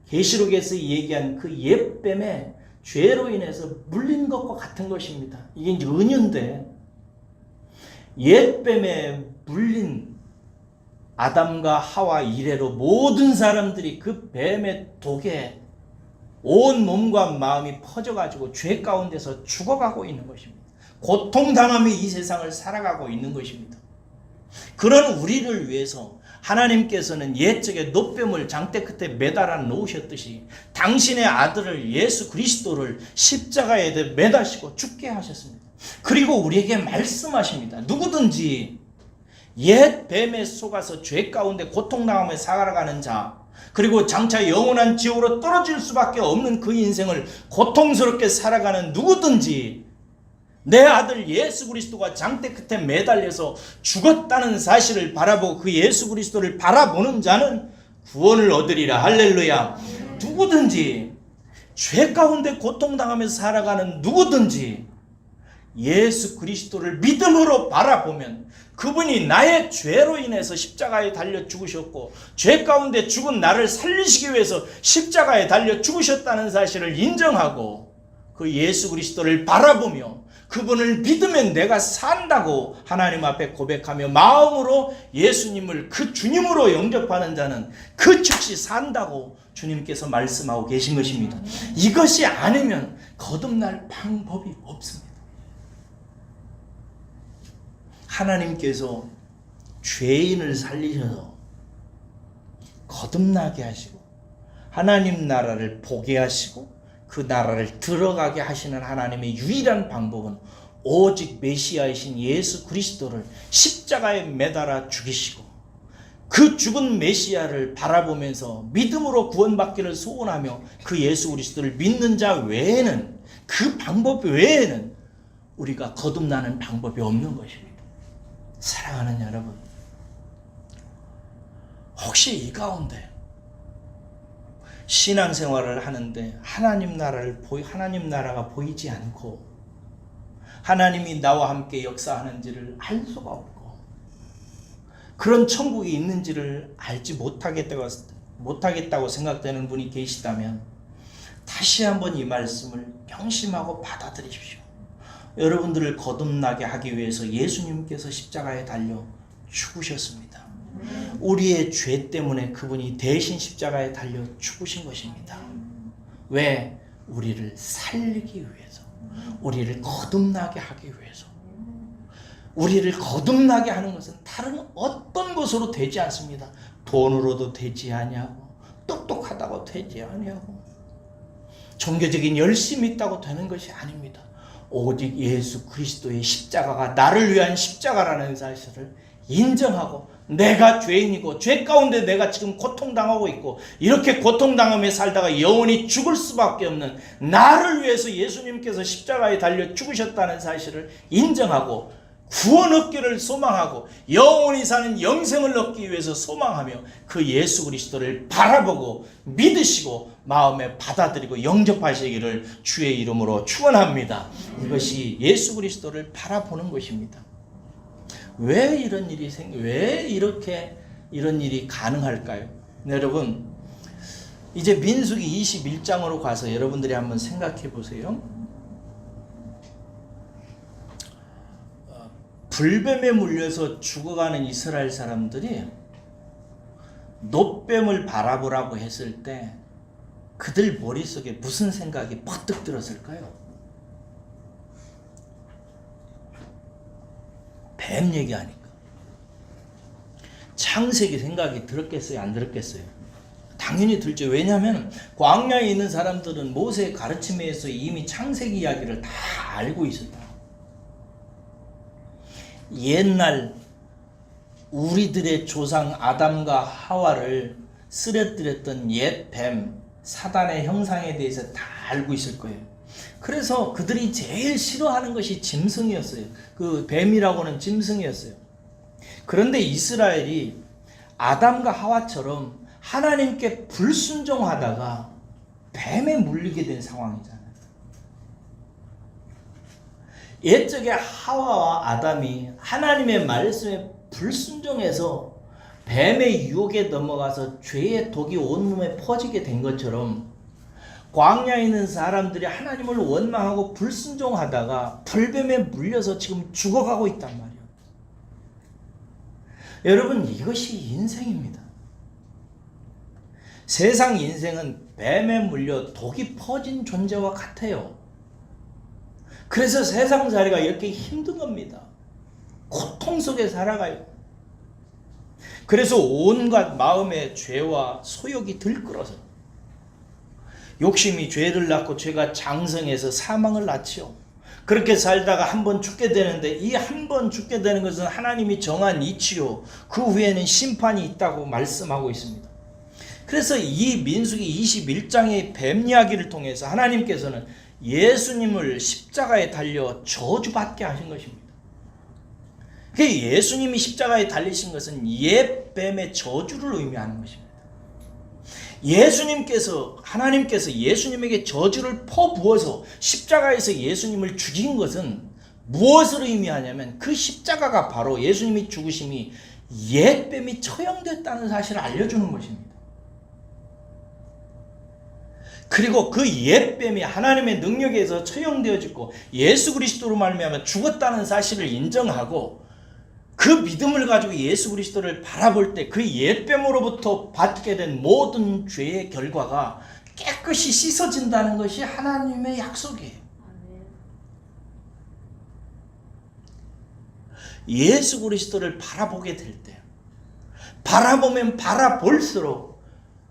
A: 계시록에서 얘기한 그 옛뱀에 죄로 인해서 물린 것과 같은 것입니다. 이게 이제 은유인데, 옛뱀에 물린 아담과 하와 이래로 모든 사람들이 그 뱀의 독에 온 몸과 마음이 퍼져가지고 죄 가운데서 죽어가고 있는 것입니다. 고통당하며 이 세상을 살아가고 있는 것입니다. 그런 우리를 위해서 하나님께서는 옛적에 노뱀을 장대 끝에 매달아 놓으셨듯이 당신의 아들을 예수 그리스도를 십자가에 매다시고 죽게 하셨습니다. 그리고 우리에게 말씀하십니다. 누구든지 옛 뱀에 속아서 죄 가운데 고통당하며 살아가는 자, 그리고 장차 영원한 지옥으로 떨어질 수밖에 없는 그 인생을 고통스럽게 살아가는 누구든지 내 아들 예수 그리스도가 장대 끝에 매달려서 죽었다는 사실을 바라보고 그 예수 그리스도를 바라보는 자는 구원을 얻으리라. 할렐루야. 누구든지 죄 가운데 고통당하면서 살아가는 누구든지 예수 그리스도를 믿음으로 바라보면 그분이 나의 죄로 인해서 십자가에 달려 죽으셨고 죄 가운데 죽은 나를 살리시기 위해서 십자가에 달려 죽으셨다는 사실을 인정하고 그 예수 그리스도를 바라보며 그분을 믿으면 내가 산다고 하나님 앞에 고백하며 마음으로 예수님을 그 주님으로 영접하는 자는 그 즉시 산다고 주님께서 말씀하고 계신 것입니다. 이것이 아니면 거듭날 방법이 없습니다. 하나님께서 죄인을 살리셔서 거듭나게 하시고 하나님 나라를 보게 하시고 그 나라를 들어가게 하시는 하나님의 유일한 방법은 오직 메시아이신 예수 그리스도를 십자가에 매달아 죽이시고 그 죽은 메시아를 바라보면서 믿음으로 구원받기를 소원하며 그 예수 그리스도를 믿는 자 외에는, 그 방법 외에는 우리가 거듭나는 방법이 없는 것입니다. 사랑하는 여러분, 혹시 이 가운데 신앙생활을 하는데 하나님 나라가 보이지 않고 하나님이 나와 함께 역사하는지를 알 수가 없고 그런 천국이 있는지를 알지 못하겠다고 생각되는 분이 계시다면 다시 한번 이 말씀을 명심하고 받아들이십시오. 여러분들을 거듭나게 하기 위해서 예수님께서 십자가에 달려 죽으셨습니다. 우리의 죄 때문에 그분이 대신 십자가에 달려 죽으신 것입니다. 왜? 우리를 살리기 위해서, 우리를 거듭나게 하기 위해서. 우리를 거듭나게 하는 것은 다른 어떤 것으로 되지 않습니다. 돈으로도 되지 아니하고, 똑똑하다고 되지 아니하고, 종교적인 열심이 있다고 되는 것이 아닙니다. 오직 예수 그리스도의 십자가가 나를 위한 십자가라는 사실을 인정하고 내가 죄인이고 죄 가운데 내가 지금 고통당하고 있고 이렇게 고통당하며 살다가 영원히 죽을 수밖에 없는 나를 위해서 예수님께서 십자가에 달려 죽으셨다는 사실을 인정하고 구원 얻기를 소망하고 영원히 사는 영생을 얻기 위해서 소망하며 그 예수 그리스도를 바라보고 믿으시고 마음에 받아들이고 영접하시기를 주의 이름으로 축원합니다. 이것이 예수 그리스도를 바라보는 것입니다. 왜 이런 일이 가능할까요? 여러분, 이제 민수기 21장으로 가서 여러분들이 한번 생각해 보세요. 불뱀에 물려서 죽어가는 이스라엘 사람들이 노뱀을 바라보라고 했을 때 그들 머릿속에 무슨 생각이 퍼뜩 들었을까요? 뱀 얘기하니까 창세기 생각이 들었겠어요? 안 들었겠어요? 당연히 들죠. 왜냐하면 광야에 있는 사람들은 모세의 가르침에 의해서 이미 창세기 이야기를 다 알고 있었다. 옛날 우리들의 조상 아담과 하와를 쓰러뜨렸던 옛 뱀, 사단의 형상에 대해서 다 알고 있을 거예요. 그래서 그들이 제일 싫어하는 것이 짐승이었어요. 그 뱀이라고는 짐승이었어요. 그런데 이스라엘이 아담과 하와처럼 하나님께 불순종하다가 뱀에 물리게 된 상황이잖아요. 옛적에 하와와 아담이 하나님의 말씀에 불순종해서 뱀의 유혹에 넘어가서 죄의 독이 온몸에 퍼지게 된 것처럼 광야에 있는 사람들이 하나님을 원망하고 불순종하다가 불뱀에 물려서 지금 죽어가고 있단 말이에요. 여러분, 이것이 인생입니다. 세상 인생은 뱀에 물려 독이 퍼진 존재와 같아요. 그래서 세상살이가 이렇게 힘든 겁니다. 고통 속에 살아가요. 그래서 온갖 마음의 죄와 소욕이 들끓어서 욕심이 죄를 낳고 죄가 장성해서 사망을 낳지요. 그렇게 살다가 한 번 죽게 되는데 이 한 번 죽게 되는 것은 하나님이 정한 이치요. 그 후에는 심판이 있다고 말씀하고 있습니다. 그래서 이 민수기 21장의 뱀 이야기를 통해서 하나님께서는 예수님을 십자가에 달려 저주받게 하신 것입니다. 예수님이 십자가에 달리신 것은 옛 뱀의 저주를 의미하는 것입니다. 하나님께서 예수님에게 저주를 퍼부어서 십자가에서 예수님을 죽인 것은 무엇을 의미하냐면 그 십자가가 바로 예수님이 죽으심이 옛 뱀이 처형됐다는 사실을 알려주는 것입니다. 그리고 그 옛 뱀이 하나님의 능력에 의해서 처형되어지고 예수 그리스도로 말미암아 죽었다는 사실을 인정하고 그 믿음을 가지고 예수 그리스도를 바라볼 때 그 옛 뱀으로부터 받게 된 모든 죄의 결과가 깨끗이 씻어진다는 것이 하나님의 약속이에요. 예수 그리스도를 바라보게 될 때, 바라보면 바라볼수록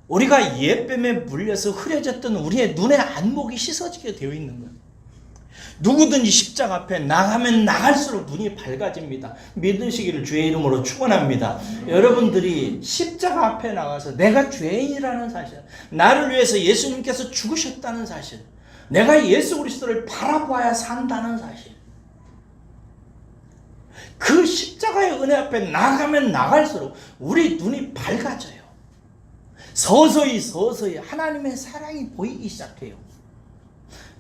A: 우리가 옛뱀에 물려서 흐려졌던 우리의 눈의 안목이 씻어지게 되어 있는 거예요. 누구든지 십자가 앞에 나가면 나갈수록 눈이 밝아집니다. 믿으시기를 주의 이름으로 축원합니다. 여러분들이 십자가 앞에 나가서 내가 죄인이라는 사실, 나를 위해서 예수님께서 죽으셨다는 사실, 내가 예수 그리스도를 바라봐야 산다는 사실, 그 십자가의 은혜 앞에 나가면 나갈수록 우리 눈이 밝아져요. 서서히 하나님의 사랑이 보이기 시작해요.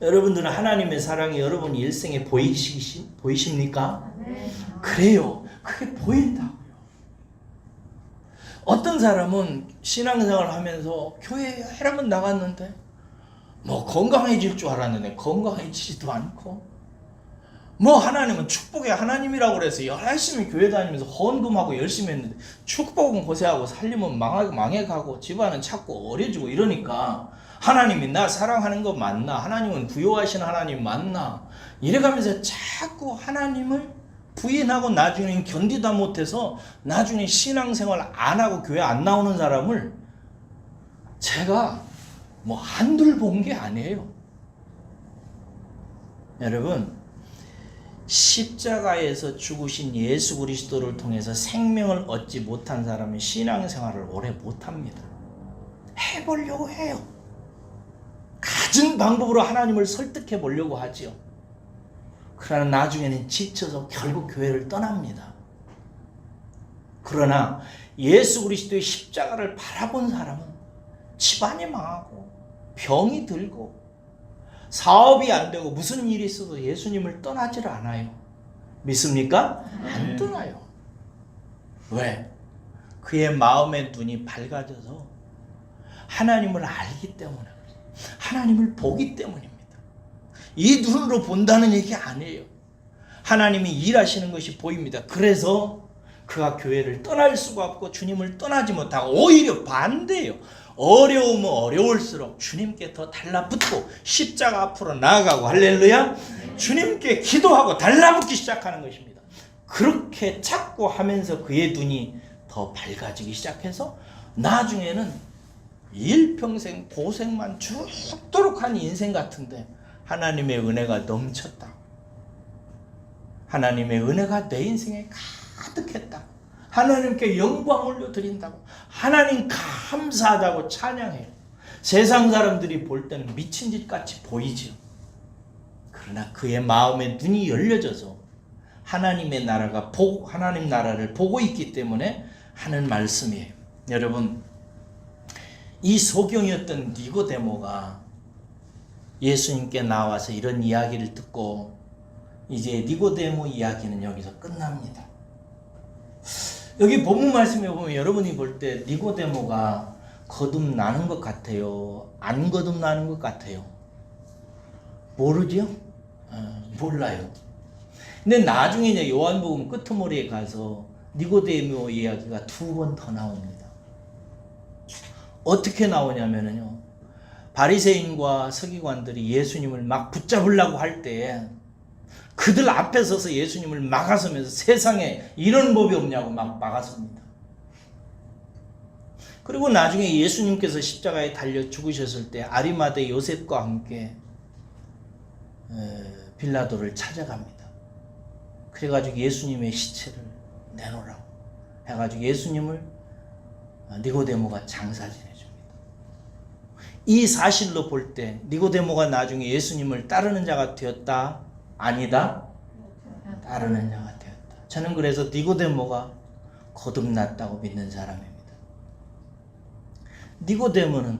A: 여러분들은 하나님의 사랑이 여러분 일생에 보이십니까? 네. 그래요. 그게 보인다고요. 어떤 사람은 신앙생활을 하면서 교회에 여러 번 나갔는데 건강해질 줄 알았는데 건강해지지도 않고, 하나님은 축복의 하나님이라고 그래서 열심히 교회 다니면서 헌금하고 열심히 했는데 축복은 고세하고 살림은 망해가고 집안은 자꾸 어려지고 이러니까 하나님이 나 사랑하는 거 맞나? 하나님은 부요하신 하나님 맞나? 이래가면서 자꾸 하나님을 부인하고 나중에 견디다 못해서 나중에 신앙생활 안 하고 교회 안 나오는 사람을 제가 한둘 본 게 아니에요. 여러분, 십자가에서 죽으신 예수 그리스도를 통해서 생명을 얻지 못한 사람은 신앙생활을 오래 못합니다. 해보려고 해요. 가진 방법으로 하나님을 설득해 보려고 하지요. 그러나 나중에는 지쳐서 결국 교회를 떠납니다. 그러나 예수 그리스도의 십자가를 바라본 사람은 집안이 망하고 병이 들고 사업이 안 되고 무슨 일이 있어도 예수님을 떠나질 않아요. 믿습니까? 안 떠나요. 왜? 그의 마음의 눈이 밝아져서 하나님을 알기 때문에, 하나님을 보기 때문입니다. 이 눈으로 본다는 얘기 아니에요. 하나님이 일하시는 것이 보입니다. 그래서 그가 교회를 떠날 수가 없고 주님을 떠나지 못하고 오히려 반대예요. 어려우면 어려울수록 주님께 더 달라붙고 십자가 앞으로 나아가고, 할렐루야, 주님께 기도하고 달라붙기 시작하는 것입니다. 그렇게 찾고 하면서 그의 눈이 더 밝아지기 시작해서 나중에는 일평생 고생만 죽도록 한 인생 같은데 하나님의 은혜가 넘쳤다. 하나님의 은혜가 내 인생에 가득했다. 하나님께 영광 올려드린다고, 하나님 감사하다고 찬양해요. 세상 사람들이 볼 때는 미친 짓 같이 보이죠. 그러나 그의 마음의 눈이 열려져서 하나님의 하나님 나라를 보고 있기 때문에 하는 말씀이에요. 여러분, 이 소경이었던 니고데모가 예수님께 나와서 이런 이야기를 듣고 이제 니고데모 이야기는 여기서 끝납니다. 여기 본문 말씀에 보면 여러분이 볼 때 니고데모가 거듭나는 것 같아요? 안 거듭나는 것 같아요? 모르죠? 몰라요. 근데 나중에 이제 요한복음 끄트머리에 가서 니고데모 이야기가 2번 더 나옵니다. 어떻게 나오냐면요, 바리새인과 서기관들이 예수님을 막 붙잡으려고 할 때 그들 앞에 서서 예수님을 막아서면서 세상에 이런 법이 없냐고 막 막아섭니다. 그리고 나중에 예수님께서 십자가에 달려 죽으셨을 때 아리마대 요셉과 함께 빌라도를 찾아갑니다. 그래가지고 예수님의 시체를 내놓으라고 해가지고 예수님을 니고데모가 장사 지내줍니다. 이 사실로 볼 때 니고데모가 나중에 예수님을 따르는 자가 되었다? 아니다? 따르는 자가 되었다. 저는 그래서 니고데모가 거듭났다고 믿는 사람입니다. 니고데모는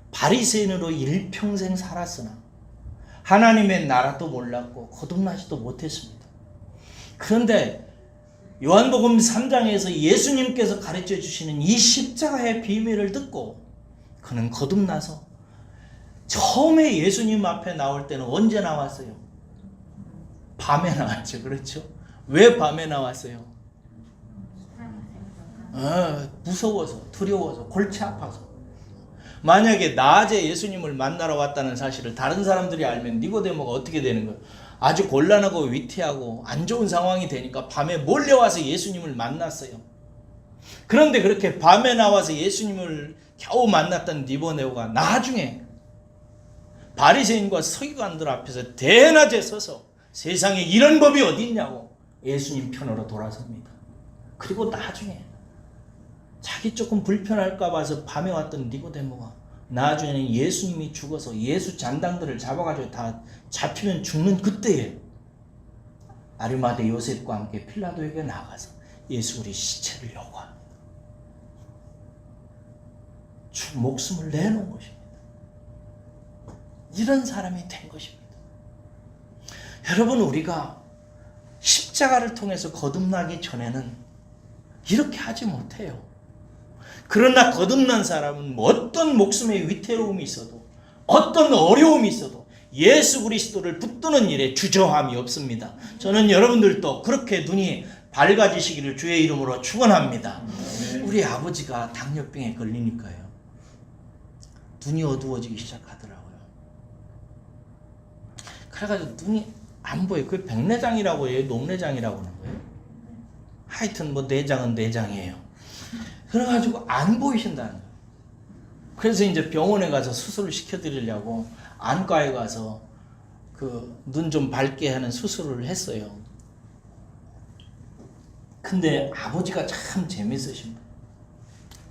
A: 바리새인으로 일평생 살았으나 하나님의 나라도 몰랐고 거듭나지도 못했습니다. 그런데 요한복음 3장에서 예수님께서 가르쳐 주시는 이 십자가의 비밀을 듣고 그는 거듭나서 처음에 예수님 앞에 나올 때는 언제 나왔어요? 밤에 나왔죠. 그렇죠? 왜 밤에 나왔어요? 무서워서, 두려워서, 골치 아파서. 만약에 낮에 예수님을 만나러 왔다는 사실을 다른 사람들이 알면 니고데모가 어떻게 되는 거예요? 아주 곤란하고 위태하고 안 좋은 상황이 되니까 밤에 몰려와서 예수님을 만났어요. 그런데 그렇게 밤에 나와서 예수님을 겨우 만났던 니고데모가 나중에 바리새인과 서기관들 앞에서 대낮에 서서 세상에 이런 법이 어디 있냐고 예수님 편으로 돌아섭니다. 그리고 나중에 자기 조금 불편할까 봐서 밤에 왔던 니고데모가 나중에는 예수님이 죽어서 예수 잔당들을 잡아가지고 다 잡히면 죽는 그때에 아리마대 요셉과 함께 필라도에게 나가서 예수 우리 시체를 요구합니다. 목숨을 내놓은 것입니다. 이런 사람이 된 것입니다. 여러분, 우리가 십자가를 통해서 거듭나기 전에는 이렇게 하지 못해요. 그러나 거듭난 사람은 어떤 목숨의 위태로움이 있어도 어떤 어려움이 있어도 예수 그리스도를 붙드는 일에 주저함이 없습니다. 저는 여러분들도 그렇게 눈이 밝아지시기를 주의 이름으로 축원합니다. 우리 아버지가 당뇨병에 걸리니까요, 눈이 어두워지기 시작하더라고요. 그래가지고 눈이 안 보여요. 그게 백내장이라고 해요? 녹내장이라고 하는 거예요? 하여튼 뭐 내장은 내장이에요. 그래가지고 안 보이신다는 거예요. 그래서 이제 병원에 가서 수술을 시켜드리려고 안과에 가서 그 눈 좀 밝게 하는 수술을 했어요. 근데 아버지가 참 재밌으신 분.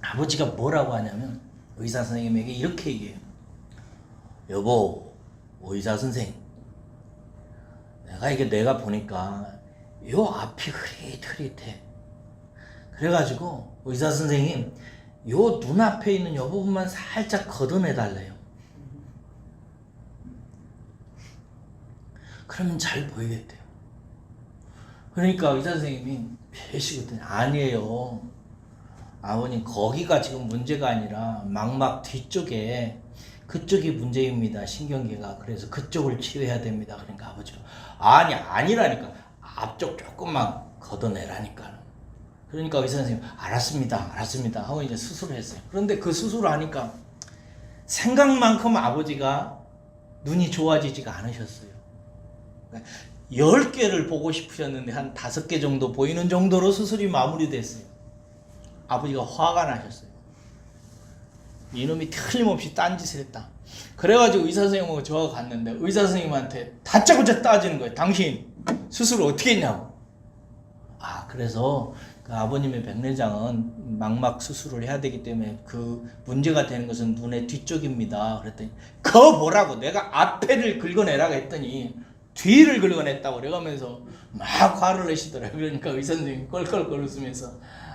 A: 아버지가 뭐라고 하냐면 의사 선생님에게 이렇게 얘기해요. 여보, 의사 선생, 내가 보니까 요 앞이 흐릿흐릿해. 그래가지고 의사 선생님, 요 눈앞에 있는 요 부분만 살짝 걷어내달래요. 그러면 잘 보이겠대요. 그러니까 의사 선생님이 배시거든요. 아니에요, 아버님, 거기가 지금 문제가 아니라 망막 뒤쪽에 그쪽이 문제입니다. 신경계가. 그래서 그쪽을 치료해야 됩니다. 그러니까 아버지가 아니라니까, 앞쪽 조금만 걷어내라니까. 그러니까 의사 선생님 알았습니다 하고 이제 수술을 했어요. 그런데 그 수술을 하니까 생각만큼 아버지가 눈이 좋아지지가 않으셨어요. 10개를 보고 싶으셨는데 한 5개 정도 보이는 정도로 수술이 마무리됐어요. 아버지가 화가 나셨어요. 이놈이 틀림없이 딴짓을 했다. 그래가지고 의사 선생님하고 저하고 갔는데 의사 선생님한테 다짜고짜 따지는 거예요. 당신 수술을 어떻게 했냐고. 그래서 그 아버님의 백내장은 망막 수술을 해야 되기 때문에 그 문제가 되는 것은 눈의 뒤쪽입니다. 그랬더니 그거 뭐라고, 내가 앞에를 긁어내라고 했더니 뒤를 긁어냈다고 그래가면서 막 화를 내시더라고요. 그러니까 의사 선생님이 껄껄껄 웃으면서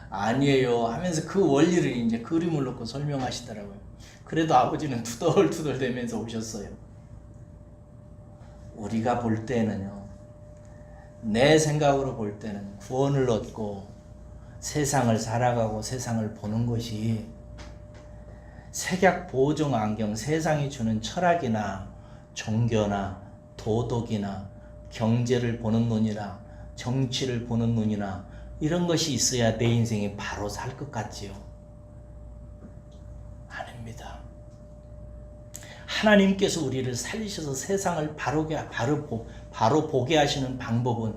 A: 아니에요 하면서 그 원리를 이제 그림을 놓고 설명하시더라고요. 그래도 아버지는 투덜투덜 대면서 오셨어요. 우리가 볼 때는요, 내 생각으로 볼 때는 구원을 얻고 세상을 살아가고 세상을 보는 것이 색약 보정 안경, 세상이 주는 철학이나 종교나 도덕이나 경제를 보는 눈이나 정치를 보는 눈이나 이런 것이 있어야 내 인생이 바로 살 것 같지요? 아닙니다. 하나님께서 우리를 살리셔서 세상을 바로 보게 하시는 방법은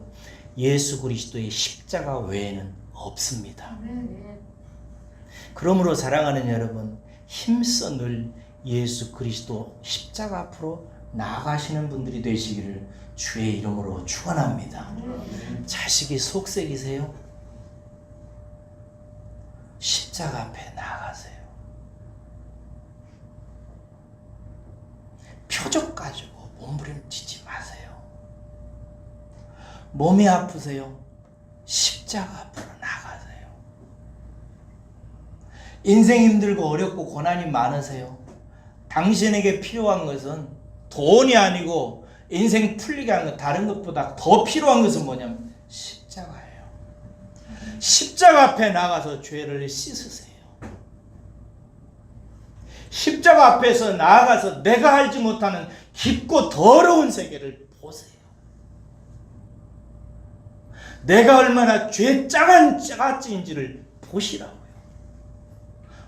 A: 예수 그리스도의 십자가 외에는 없습니다. 그러므로 사랑하는 여러분, 힘써 늘 예수 그리스도 십자가 앞으로 나아가시는 분들이 되시기를 주의 이름으로 축원합니다. 자식이 속색이세요? 십자가 앞에 나아가세요. 표적 가지고 몸부림치지 마세요. 몸이 아프세요? 십자가 앞으로 나가세요. 인생 힘들고 어렵고 고난이 많으세요? 당신에게 필요한 것은 돈이 아니고 인생 풀리게 하는 것, 다른 것보다 더 필요한 것은 뭐냐면 십자가예요. 십자가 앞에 나가서 죄를 씻으세요. 십자가 앞에서 나아가서 내가 알지 못하는 깊고 더러운 세계를 보세요. 내가 얼마나 죄 짜가찌인지를 보시라고요.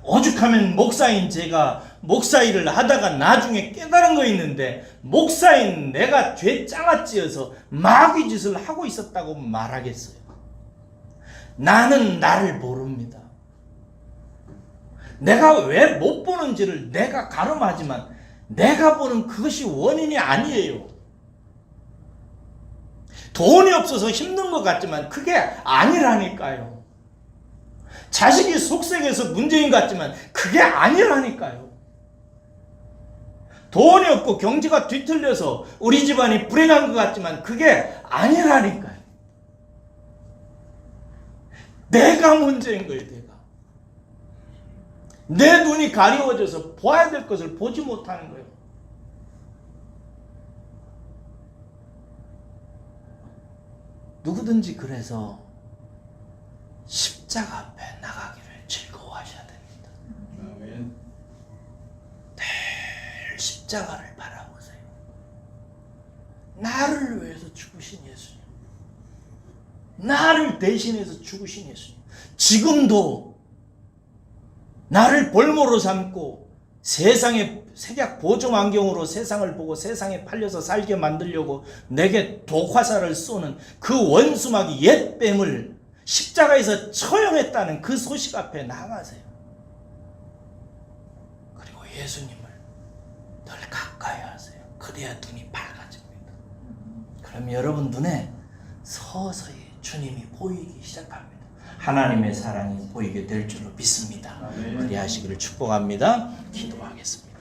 A: 오죽하면 목사인 제가 목사 일을 하다가 나중에 깨달은 거 있는데, 목사인 내가 죄 짜가찌여서 마귀 짓을 하고 있었다고 말하겠어요? 나는 나를 모릅니다. 내가 왜 못 보는지를 내가 가늠하지만 내가 보는 그것이 원인이 아니에요. 돈이 없어서 힘든 것 같지만 그게 아니라니까요. 자식이 속색해서 문제인 것 같지만 그게 아니라니까요. 돈이 없고 경제가 뒤틀려서 우리 집안이 불행한 것 같지만 그게 아니라니까요. 내가 문제인 거예요. 내 눈이 가려워져서 보아야 될 것을 보지 못하는 거예요. 누구든지 그래서 십자가 앞에 나가기를 즐거워하셔야 됩니다. 아멘. 늘 십자가를 바라보세요. 나를 위해서 죽으신 예수님, 나를 대신해서 죽으신 예수님, 지금도 나를 볼모로 삼고 세상의 색약 보정 환경으로 세상을 보고 세상에 팔려서 살게 만들려고 내게 독화살을 쏘는 그 원수마귀 옛뱀을 십자가에서 처형했다는 그 소식 앞에 나가세요. 그리고 예수님을 늘 가까이 하세요. 그래야 눈이 밝아집니다. 그럼 여러분 눈에 서서히 주님이 보이기 시작합니다. 하나님의 사랑이 보이게 될 줄로 믿습니다. 그리 하시기를 축복합니다. 기도하겠습니다.